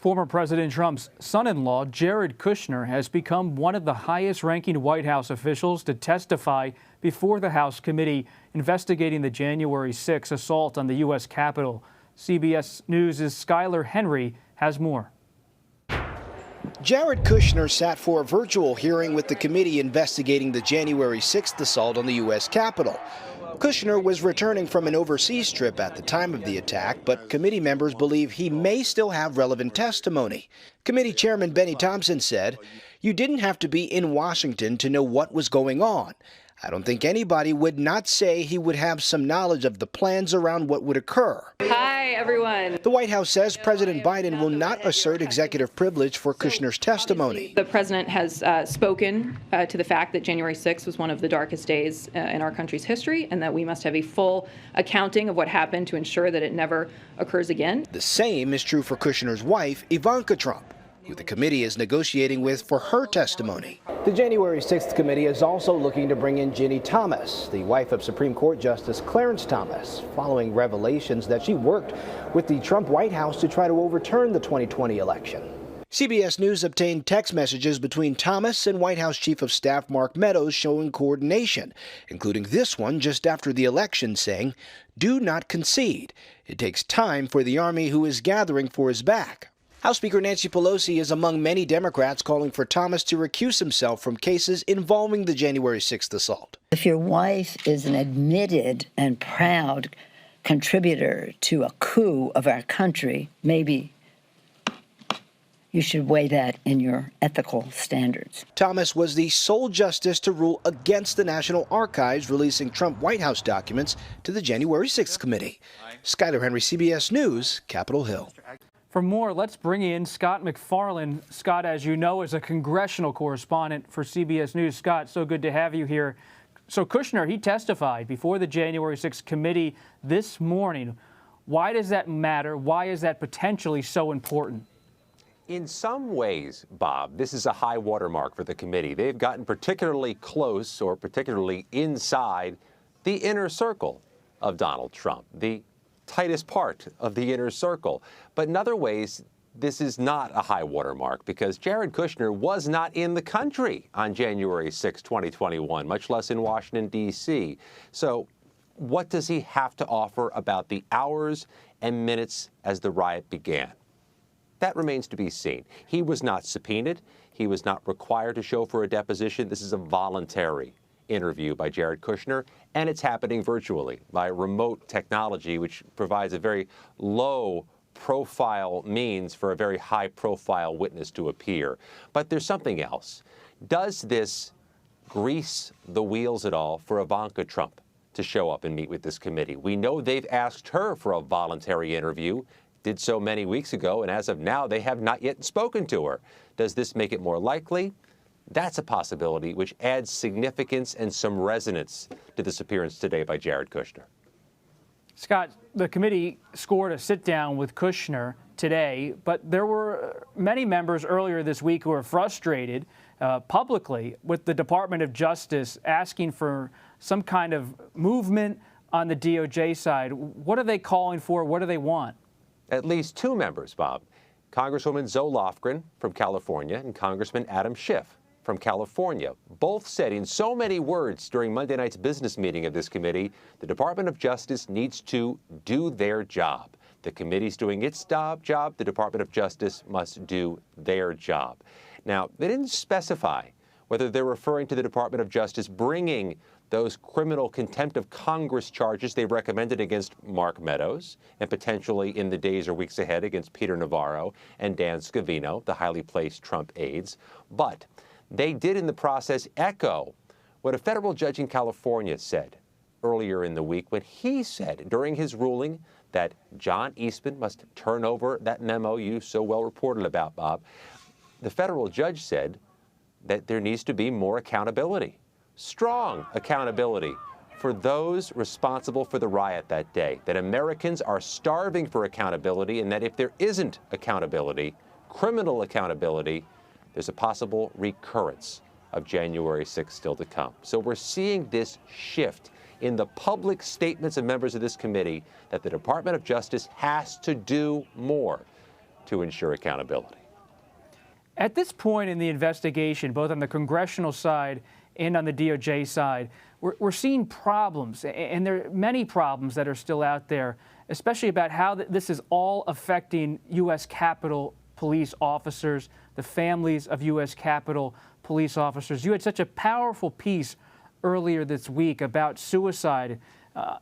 Former President Trump's son-in-law, Jared Kushner, has become one of the highest-ranking White House officials to testify before the House committee investigating the January 6 assault on the U.S. Capitol. CBS News' Skyler Henry has more. Jared Kushner sat for a virtual hearing with the committee investigating the January 6th assault on the U.S. Capitol. Kushner was returning from an overseas trip at the time of the attack, but committee members believe he may still have relevant testimony. Committee Chairman Benny Thompson said, "You didn't have to be in Washington to know what was going on. I don't think anybody would not say he would have some knowledge of the plans around what would occur." Hi, everyone. The White House says President Biden will not assert executive privilege for Kushner's testimony. The president has spoken to the fact that January 6th was one of the darkest days in our country's history, and that we must have a full accounting of what happened to ensure that it never occurs again. The same is true for Kushner's wife, Ivanka Trump, who the committee is negotiating with for her testimony. The January 6th committee is also looking to bring in Ginny Thomas, the wife of Supreme Court Justice Clarence Thomas, following revelations that she worked with the Trump White House to try to overturn the 2020 election. CBS News obtained text messages between Thomas and White House Chief of Staff Mark Meadows showing coordination, including this one just after the election saying, "Do not concede. It takes time for the army who is gathering for his back." House Speaker Nancy Pelosi is among many Democrats calling for Thomas to recuse himself from cases involving the January 6th assault. If your wife is an admitted and proud contributor to a coup of our country, maybe you should weigh that in your ethical standards. Thomas was the sole justice to rule against the National Archives releasing Trump White House documents to the January 6th committee. Skyler Henry, CBS News, Capitol Hill. For more, let's bring in Scott MacFarlane. Scott, as you know, is a congressional correspondent for CBS News. Scott, so good to have you here. So Kushner, he testified before the January 6th committee this morning. Why does that matter? Why is that potentially so important? In some ways, Bob, this is a high watermark for the committee. They've gotten particularly close or particularly inside the inner circle of Donald Trump, the tightest part of the inner circle. But in other ways, this is not a high watermark because Jared Kushner was not in the country on January 6, 2021, much less in Washington, D.C. So what does he have to offer about the hours and minutes as the riot began? That remains to be seen. He was not subpoenaed. He was not required to show for a deposition. This is a voluntary interview by Jared Kushner, and it's happening virtually by remote technology, which provides a very low-profile means for a very high-profile witness to appear. But there's something else. Does this grease the wheels at all for Ivanka Trump to show up and meet with this committee? We know they've asked her for a voluntary interview, did so many weeks ago, and as of now, they have not yet spoken to her. Does this make it more likely? That's a possibility, which adds significance and some resonance to this appearance today by Jared Kushner. Scott, the committee scored a sit-down with Kushner today, but there were many members earlier this week who were frustrated publicly with the Department of Justice asking for some kind of movement on the DOJ side. What are they calling for? What do they want? At least two members, Bob. Congresswoman Zoe Lofgren from California and Congressman Adam Schiff from California, both said in so many words during Monday night's business meeting of this committee, the Department of Justice needs to do their job. The committee's doing its job, the Department of Justice must do their job. Now, they didn't specify whether they're referring to the Department of Justice bringing those criminal contempt of Congress charges they recommended against Mark Meadows and potentially in the days or weeks ahead against Peter Navarro and Dan Scavino, the highly placed Trump aides. But they did in the process echo what a federal judge in California said earlier in the week when he said during his ruling that John Eastman must turn over that memo you so well reported about, Bob. The federal judge said that there needs to be more accountability, strong accountability for those responsible for the riot that day, that Americans are starving for accountability, and that if there isn't accountability, criminal accountability, there's a possible recurrence of January 6th still to come. So we're seeing this shift in the public statements of members of this committee that the Department of Justice has to do more. to ensure accountability. At this point in the investigation, both on the congressional side and on the DOJ side, we're seeing problems, and there are many problems that are still out there, especially about how this is all affecting U.S. Capitol police officers, the families of U.S. Capitol police officers. You had such a powerful piece earlier this week about suicide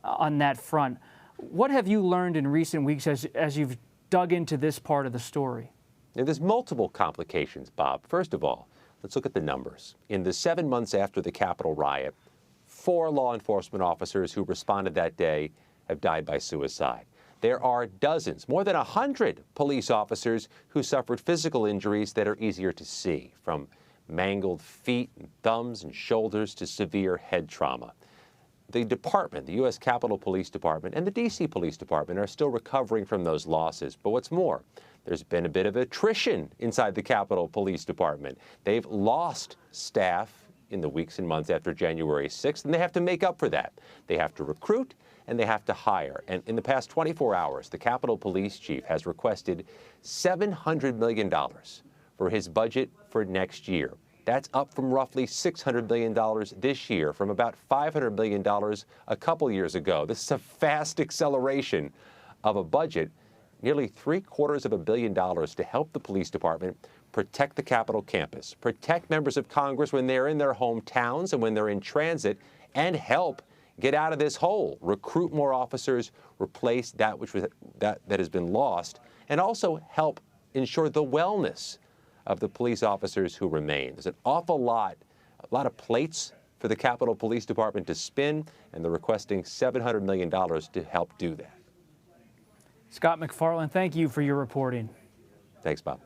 on that front. What have you learned in recent weeks as you've dug into this part of the story? Now, there's multiple complications, Bob. First of all, let's look at the numbers. In the 7 months after the Capitol riot, 4 law enforcement officers who responded that day have died by suicide. There are dozens, more than 100 police officers who suffered physical injuries that are easier to see, from mangled feet and thumbs and shoulders to severe head trauma. The department, the U.S. Capitol Police Department and the D.C. Police Department are still recovering from those losses. But what's more, there's been a bit of attrition inside the Capitol Police Department. They've lost staff in the weeks and months after January 6th, and they have to make up for that. They have to recruit and they have to hire. And in the past 24 hours, the Capitol Police Chief has requested $700 million for his budget for next year. That's up from roughly $600 million this year, from about $500 million a couple years ago. This is a fast acceleration of a budget, nearly $750 million to help the police department protect the Capitol campus, protect members of Congress when they're in their hometowns and when they're in transit, and help get out of this hole, recruit more officers, replace that that has been lost, and also help ensure the wellness of the police officers who remain. There's an awful lot, a lot of plates for the Capitol Police Department to spin, and they're requesting $700 million to help do that. Scott MacFarlane, thank you for your reporting. Thanks, Bob.